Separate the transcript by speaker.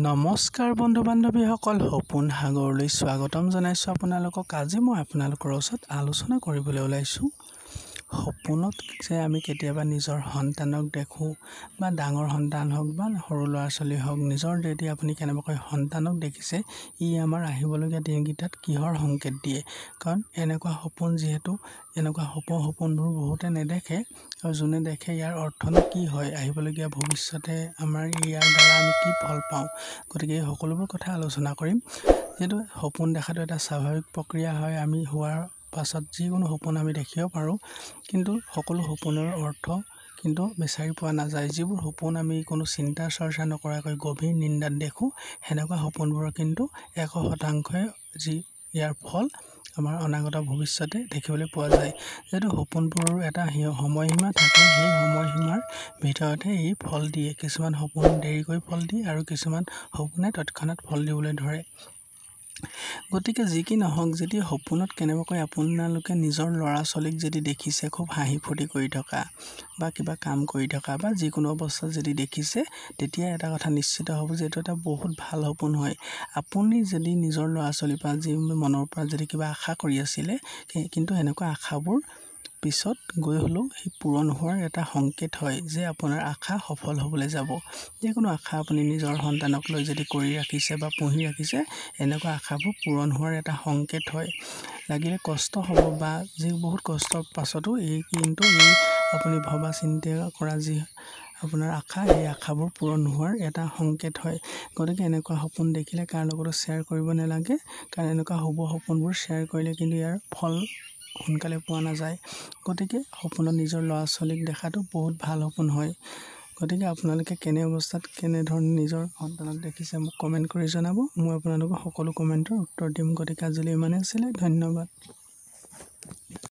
Speaker 1: নমস্কাৰ বন্ধু বান্ধৱীসকল, সপোন সাগৰলৈ স্বাগতম জনাইছোঁ আপোনালোকক। আজি মই আপোনালোকৰ ওচৰত আলোচনা কৰিবলৈ ওলাইছোঁ সপোনত যে আমি কেতিয়াবা নিজৰ সন্তানক দেখোঁ, বা ডাঙৰ সন্তান হওক বা সৰু ল'ৰা ছোৱালী হওক, নিজৰ যদি আপুনি কেনেবাকৈ সন্তানক দেখিছে, ই আমাৰ আহিবলগীয়া দিনকেইটাত কিহৰ সংকেত দিয়ে। কাৰণ এনেকুৱা সপোন যিহেতু এনেকুৱা সপোনবোৰ বহুতে নেদেখে, আৰু যোনে দেখে ইয়াৰ অৰ্থনো কি হয়, আহিবলগীয়া ভৱিষ্যতে আমাৰ ইয়াৰ দ্বাৰা আমি কি ফল পাওঁ। গতিকে এই সকলোবোৰ কথা আলোচনা কৰিম। যিহেতু সপোন দেখাটো এটা স্বাভাৱিক প্ৰক্ৰিয়া হয়, আমি হোৱাৰ পাছত যিকোনো সপোন আমি দেখিব পাৰোঁ, কিন্তু সকলো সপোনৰ অৰ্থ কিন্তু বিচাৰি পোৱা নাযায়। যিবোৰ সপোন আমি কোনো চিন্তা চৰ্চা নকৰাকৈ গভীৰ নিন্দাত দেখোঁ, সেনেকুৱা সপোনবোৰৰ কিন্তু 100% যি ইয়াৰ ফল আমাৰ অনাগত ভৱিষ্যতে দেখিবলৈ পোৱা যায়। যিহেতু সপোনবোৰৰ এটা সময়সীমা থাকে, সেই সময়সীমাৰ ভিতৰতহে ই ফল দিয়ে। কিছুমান সপোন দেৰিকৈ ফল দিয়ে আৰু কিছুমান সপোনে তৎক্ষণাত ফল দিবলৈ ধৰে। গতিকে যি কি নহওক, যদি সপোনত কেনেবাকৈ আপোনালোকে নিজৰ ল'ৰা ছোৱালীক যদি দেখিছে খুব হাঁহি ফূৰ্তি কৰি থকা, বা কিবা কাম কৰি থকা, বা যিকোনো অৱস্থাত যদি দেখিছে, তেতিয়া এটা কথা নিশ্চিত হ'ব যে এইটো এটা বহুত ভাল সপোন হয়। আপুনি যদি নিজৰ ল'ৰা ছোৱালীৰ পৰা যি মনৰ পৰা যদি কিবা আশা কৰি আছিলে, কিন্তু এনেকুৱা আশাবোৰ পিছত গৈ হ'লেও সেই পূৰণ হোৱাৰ এটা সংকেত হয় যে আপোনাৰ আশা সফল হ'বলৈ যাব। যিকোনো আশা আপুনি নিজৰ সন্তানক লৈ যদি কৰি ৰাখিছে বা পুহি ৰাখিছে, এনেকুৱা আশাবোৰ পূৰণ হোৱাৰ এটা সংকেত হয়। লাগিলে কষ্ট হ'ব, বা যি বহুত কষ্টৰ পাছতো কিন্তু এই আপুনি ভবা চিন্তা কৰা যি আপোনাৰ আশা, এই আশাবোৰ পূৰণ হোৱাৰ এটা সংকেত হয়। গতিকে এনেকুৱা সপোন দেখিলে কাৰ লগতো শ্বেয়াৰ কৰিব নালাগে, কাৰণ এনেকুৱা শুভ সপোনবোৰ শ্বেয়াৰ কৰিলে কিন্তু ইয়াৰ ফল সোনকালে পোৱা নাযায়। গতিকে সপোনত নিজৰ ল'ৰা ছোৱালীক দেখাটো বহুত ভাল সপোন হয়। গতিকে আপোনালোকে কেনে অৱস্থাত কেনেধৰণে নিজৰ সন্তানক দেখিছে মোক কমেণ্ট কৰি জনাব। মই আপোনালোকক সকলো কমেণ্টৰ উত্তৰ দিম। গতিকে আজিলৈ ইমানেই আছিলে। ধন্যবাদ।